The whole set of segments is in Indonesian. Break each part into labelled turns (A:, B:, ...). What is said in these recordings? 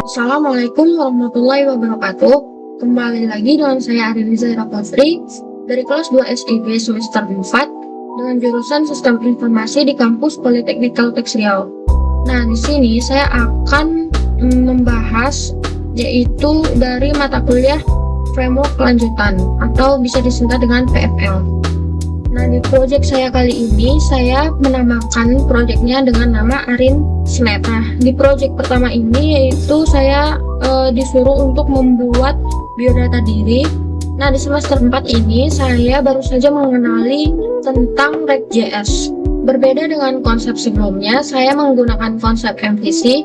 A: Assalamualaikum warahmatullahi wabarakatuh. Kembali lagi dengan saya Arin Zaira Putri dari kelas 2 SIB semester 4 dengan jurusan Sistem Informasi di kampus Politeknik Kalteks Riau. Nah, di sini saya akan membahas yaitu dari mata kuliah Framework Kelanjutan atau bisa disingkat dengan PFL. Nah, di project saya kali ini saya menamakan projectnya dengan nama Arin Snap. Nah, di project pertama ini yaitu saya disuruh untuk membuat biodata diri. Nah, di semester 4 ini saya baru saja mengenali tentang React.js. Berbeda dengan konsep sebelumnya, saya menggunakan konsep MVC.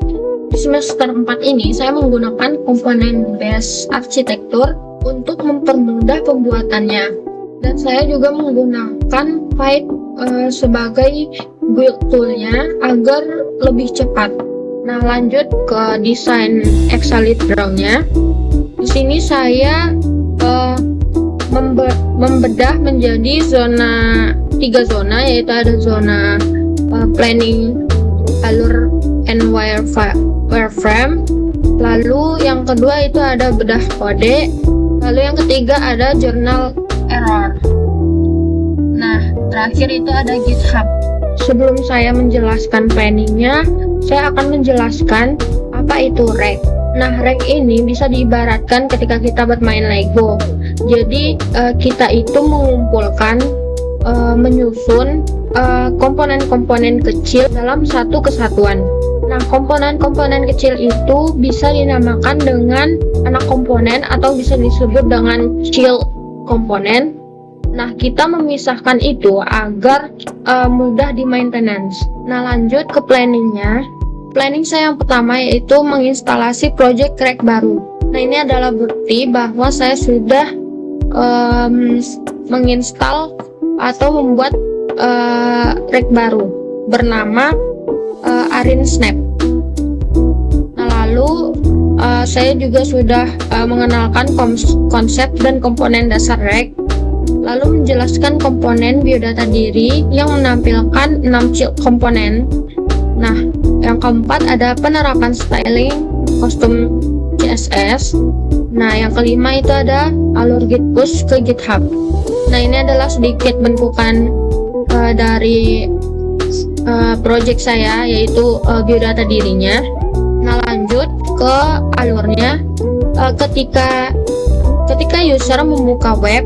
A: Di semester 4 ini saya menggunakan komponen based architecture untuk mempermudah pembuatannya. Dan saya juga menggunakan Python sebagai build toolnya agar lebih cepat. Nah, lanjut ke desain Exalit Draw-nya. Di sini saya membedah menjadi tiga zona, yaitu ada zona planning, alur, and wireframe. Lalu yang kedua itu ada bedah kode. Lalu yang ketiga ada journal error. Nah, terakhir itu ada GitHub. Sebelum saya menjelaskan planningnya, saya akan menjelaskan apa itu Rek. Nah, Rek ini bisa diibaratkan ketika kita bermain Lego. Jadi kita itu mengumpulkan, menyusun komponen-komponen kecil dalam satu kesatuan. Nah, komponen-komponen kecil itu bisa dinamakan dengan anak komponen atau bisa disebut dengan child komponen. Nah, kita memisahkan itu agar mudah di maintenance. Nah, lanjut ke planningnya. Planning saya yang pertama yaitu menginstalasi project Rek baru. Nah, ini adalah bukti bahwa saya sudah menginstal atau membuat Rek baru bernama Arin Snap. Nah, lalu saya juga sudah mengenalkan konsep dan komponen dasar Rek, lalu menjelaskan komponen biodata diri yang menampilkan 6 child komponen. Nah, yang keempat ada penerapan styling custom CSS. Nah, yang kelima itu ada alur git push ke GitHub. Nah, ini adalah sedikit bentukan dari project saya, yaitu biodata dirinya. Nah, lanjut ke alurnya. Ketika user membuka web,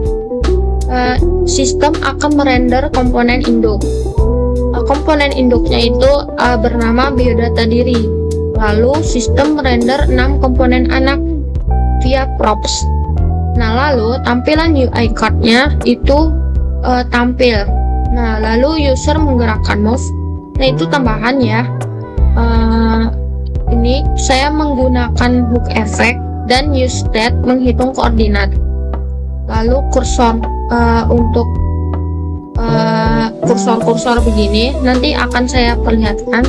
A: sistem akan merender komponen induk. Komponen induknya itu bernama biodata diri. Lalu sistem merender 6 komponen anak via props. Nah, lalu tampilan UI card-nya itu tampil. Nah, lalu user menggerakkan mouse. Nah, itu tambahan ya. Ini saya menggunakan hook effect dan use state menghitung koordinat. Lalu kursor untuk kursor begini nanti akan saya perlihatkan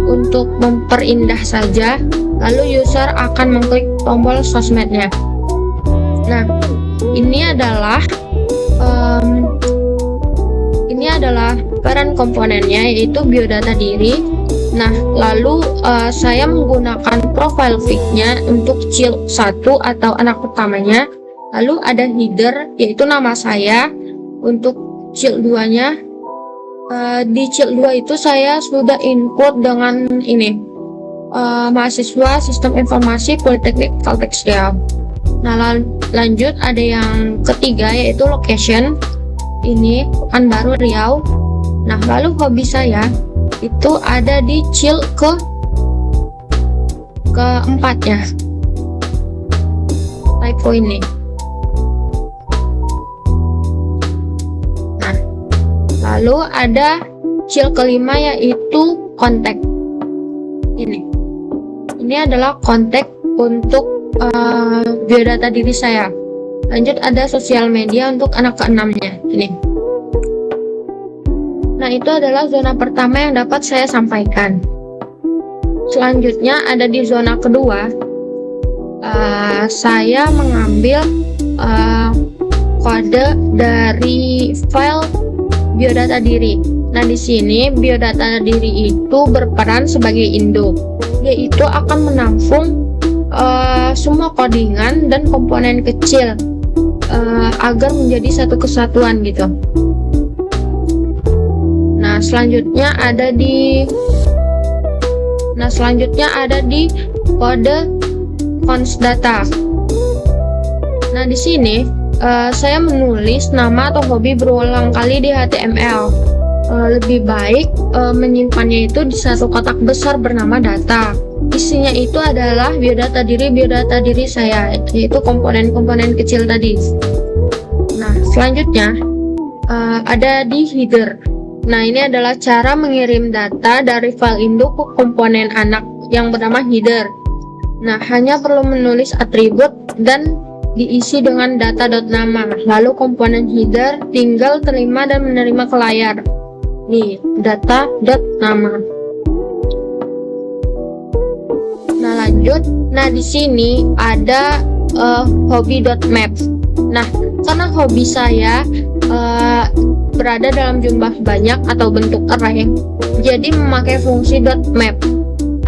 A: untuk memperindah saja. Lalu user akan mengklik tombol sosmednya. Nah, ini adalah parent komponennya, yaitu biodata diri. Nah, lalu saya menggunakan profile pic-nya untuk child 1 atau anak pertamanya. Lalu ada header, yaitu nama saya. Untuk child 2-nya, di child 2 itu saya sudah input dengan ini, mahasiswa Sistem Informasi Politeknik Kalteks Riau. Nah, lanjut ada yang ketiga yaitu location. Ini Pekanbaru Riau. Nah, lalu hobi saya itu ada di child keempatnya. Typo ini. Nah, lalu ada child kelima yaitu kontak. Ini adalah kontak untuk biodata diri saya. Lanjut ada sosial media untuk anak keenamnya. Ini. Nah, itu adalah zona pertama yang dapat saya sampaikan. Selanjutnya ada di zona kedua. Saya mengambil kode dari file biodata diri. Nah, di sini biodata diri itu berperan sebagai induk, yaitu akan menampung semua codingan dan komponen kecil agar menjadi satu kesatuan gitu. Nah, selanjutnya ada di kode const data. Nah, di sini saya menulis nama atau hobi berulang kali di HTML. Lebih baik menyimpannya itu di satu kotak besar bernama data. Isinya itu adalah biodata diri saya, yaitu komponen-komponen kecil tadi. Nah, selanjutnya ada di header. Nah, ini adalah cara mengirim data dari file induk ke komponen anak yang bernama header. Nah, hanya perlu menulis atribut dan diisi dengan data.nama. Lalu komponen header tinggal terima dan menerima ke layar. Nih, data.nama. Nah, lanjut. Nah, di sini ada hobby.map. Nah, karena hobi saya berada dalam jumlah banyak atau bentuk array, jadi memakai fungsi .map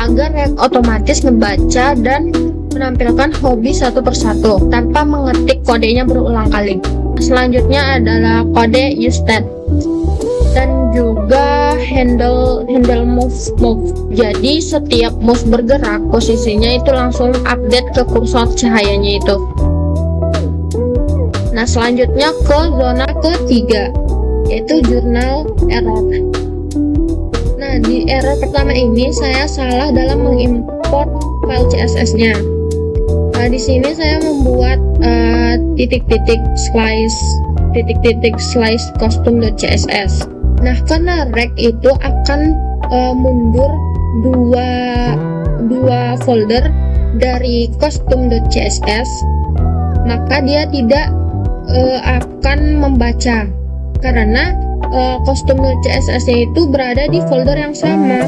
A: agar otomatis membaca dan menampilkan hobi satu persatu tanpa mengetik kodenya berulang kali. Selanjutnya adalah kode useStat dan juga handle move. Jadi setiap move bergerak, posisinya itu langsung update ke kursor cahayanya itu. Nah, selanjutnya ke zona ketiga, yaitu journal error. Nah, di error pertama ini saya salah dalam mengimport file CSS-nya. Nah, di sini saya membuat slice custom.css. Nah, karena rec itu akan mundur dua folder dari custom.css, maka dia tidak akan membaca karena custom.css-nya itu berada di folder yang sama.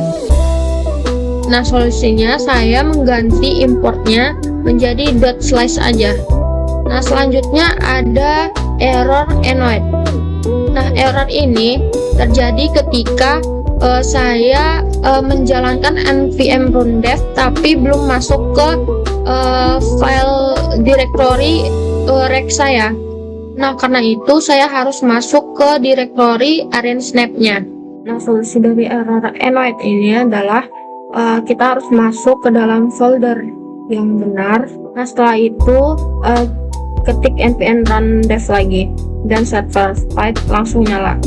A: Nah, solusinya saya mengganti importnya menjadi .slice aja. Nah, selanjutnya ada error annoyed. Nah, error ini terjadi ketika saya menjalankan npm rundev tapi belum masuk ke file directory rec saya. Nah, karena itu saya harus masuk ke directory arrange-snap-nya. Nah, solusi dari error annoyed ini adalah kita harus masuk ke dalam folder yang benar. Nah, setelah itu ketik npm rundev lagi dan set verified, langsung nyala.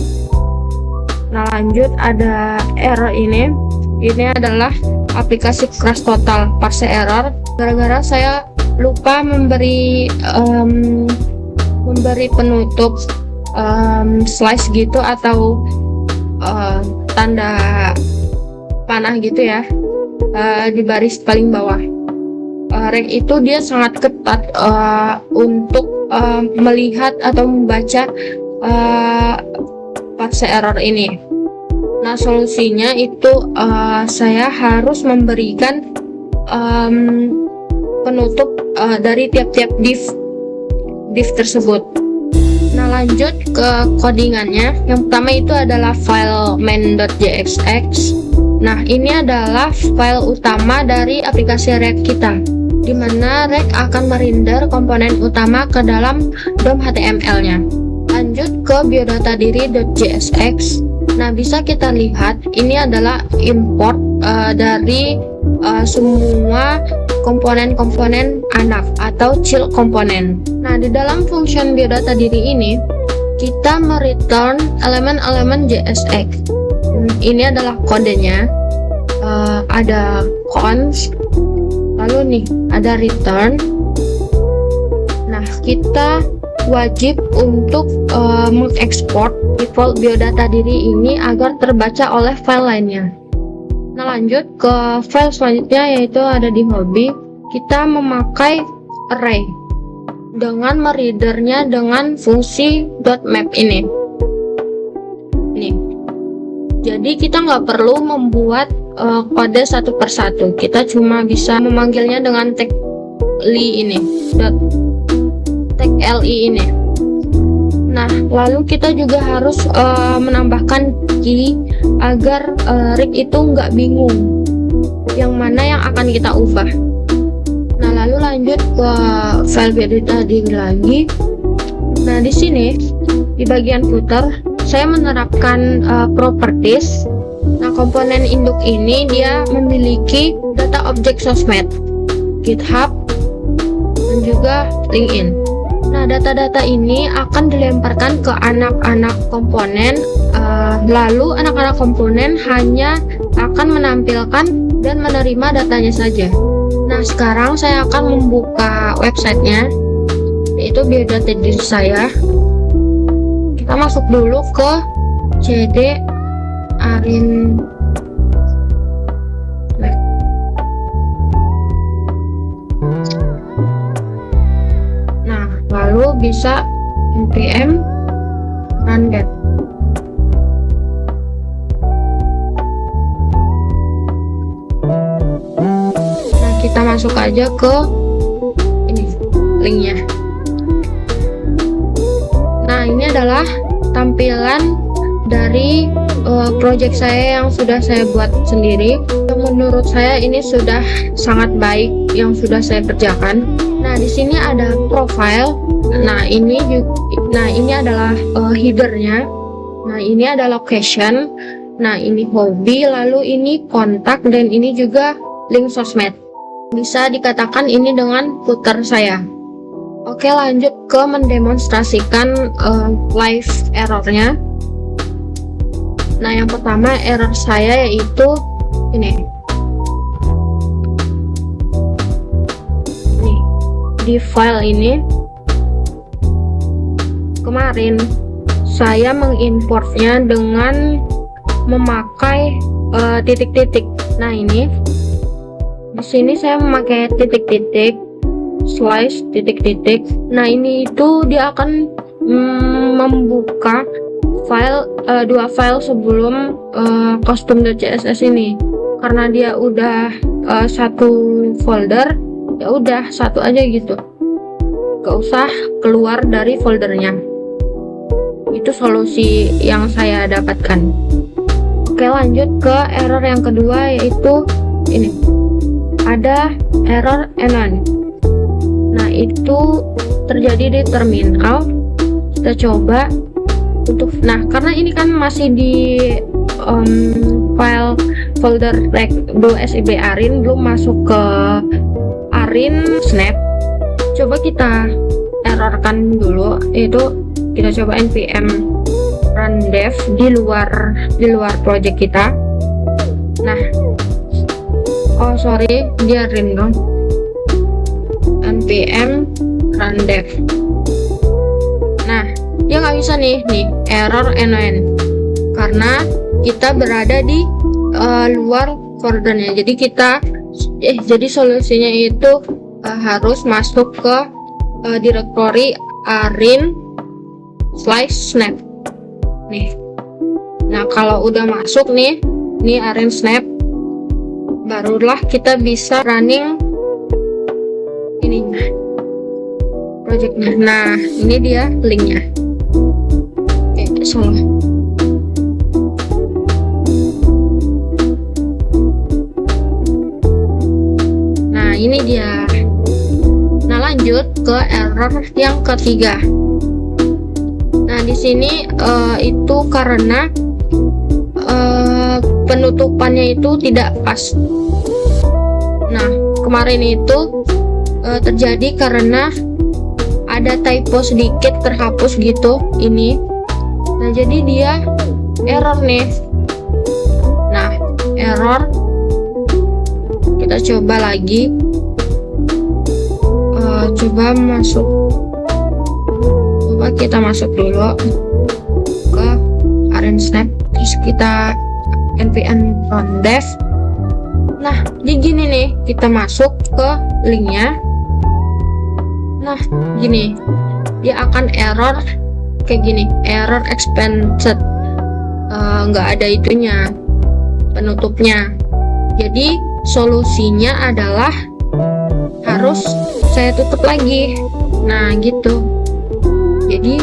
A: Nah, lanjut ada error ini adalah aplikasi crash total parse error gara-gara saya lupa memberi penutup slice gitu atau tanda panah gitu ya di baris paling bawah. Rec itu dia sangat ketat untuk melihat atau membaca parse error ini. Nah, solusinya itu saya harus memberikan penutup dari tiap-tiap div tersebut. Nah, lanjut ke codingannya. Yang pertama itu adalah file main.jsx. Nah, ini adalah file utama dari aplikasi rec kita, di mana rec akan merender komponen utama ke dalam DOM HTML-nya. Lanjut ke biodata diri.jsx. Nah, bisa kita lihat ini adalah import dari semua komponen-komponen anak atau child komponen. Nah, di dalam function biodata diri ini kita mereturn elemen-elemen JSX. Ini adalah kodenya, ada const, lalu nih ada return. Nah, kita wajib untuk mengekspor default biodata diri ini agar terbaca oleh file lainnya. Nah, lanjut ke file selanjutnya, yaitu ada di hobby. Kita memakai array dengan mereadernya dengan fungsi .map ini. Nih, jadi kita nggak perlu membuat kode satu persatu. Kita cuma bisa memanggilnya dengan tag li ini, tag li ini. Nah, lalu kita juga harus menambahkan key agar rig itu nggak bingung yang mana yang akan kita ubah. Nah, lalu lanjut ke file body tadi lagi. Nah, di sini di bagian footer saya menerapkan properties. Nah, komponen induk ini dia memiliki data objek sosmed, GitHub, dan juga LinkedIn. Nah, data-data ini akan dilemparkan ke anak-anak komponen, lalu anak-anak komponen hanya akan menampilkan dan menerima datanya saja. Nah, sekarang saya akan membuka websitenya, yaitu biodata diri saya. Kita masuk dulu ke cd arin. Lalu bisa npm run dev. Nah, kita masuk aja ke ini linknya. Nah, ini adalah tampilan dari project saya yang sudah saya buat sendiri. Menurut saya ini sudah sangat baik yang sudah saya kerjakan. Nah, di sini ada profile. Nah, ini adalah headernya. Nah, ini ada location. Nah, ini hobi, lalu ini kontak, dan ini juga link sosmed. Bisa dikatakan ini dengan footer saya. Oke, lanjut ke mendemonstrasikan live errornya. Nah, yang pertama error saya yaitu ini. Di file ini kemarin saya mengimportnya dengan memakai titik-titik. Nah, ini di sini saya memakai titik-titik slice titik-titik. Nah, ini itu dia akan membuka file dua file sebelum custom.css ini. Karena dia udah satu folder, ya udah satu aja gitu, gak usah keluar dari foldernya. Itu solusi yang saya dapatkan. Oke, lanjut ke error yang kedua, yaitu ini ada error anon. Nah, itu terjadi di terminal. Kita coba untuk, nah karena ini kan masih di file folder rec.sib arin, belum masuk ke arin snap. Coba kita errorkan dulu, yaitu kita coba npm run dev di luar project kita. Nah, oh sorry, dia arin dong. Npm run dev. Nah, dia nggak bisa nih error anon karena kita berada di luar foldernya. Jadi jadi solusinya itu harus masuk ke direktori arin/snap nih. Nah, kalau udah masuk nih arin snap, barulah kita bisa running ini projectnya. Nah, ini dia linknya. Salah. Nah, ini dia. Nah, lanjut ke error yang ketiga. Nah, di sini itu karena penutupannya itu tidak pas. Nah, kemarin itu terjadi karena ada typo sedikit terhapus gitu ini. Nah, jadi dia error nih. Nah, error. Kita coba lagi. Coba kita masuk dulu ke arin snap, terus kita npm run dev. Nah, jadi gini nih, kita masuk ke linknya. Nah, gini, dia akan error kayak gini, error expanded, nggak ada itunya, penutupnya. Jadi solusinya adalah harus saya tutup lagi. Nah, gitu. Jadi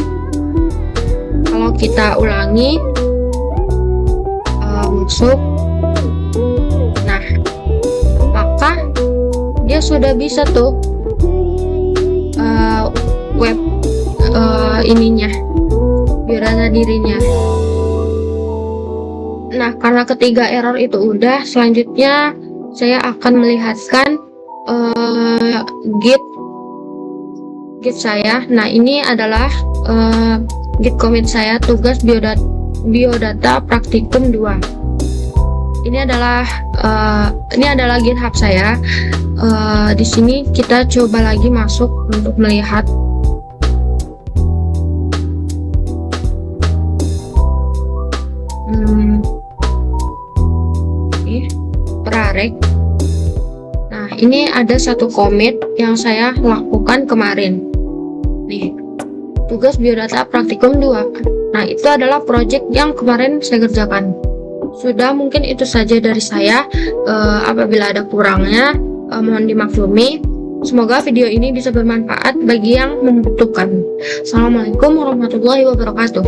A: Kalau kita ulangi, masuk, nah maka dia sudah bisa tuh web ininya, biodata dirinya. Nah, karena ketiga error itu udah, selanjutnya saya akan melihatkan git saya. Nah, ini adalah git commit saya, tugas biodata praktikum 2. Ini adalah GitHub saya. Di sini kita coba lagi masuk untuk melihat. Prarek. Nah, ini ada satu commit yang saya lakukan kemarin. Nih, tugas biodata praktikum 2. Nah, itu adalah project yang kemarin saya kerjakan. Sudah, mungkin itu saja dari saya. Apabila ada kurangnya, mohon dimaklumi. Semoga video ini bisa bermanfaat bagi yang membutuhkan. Assalamualaikum warahmatullahi wabarakatuh.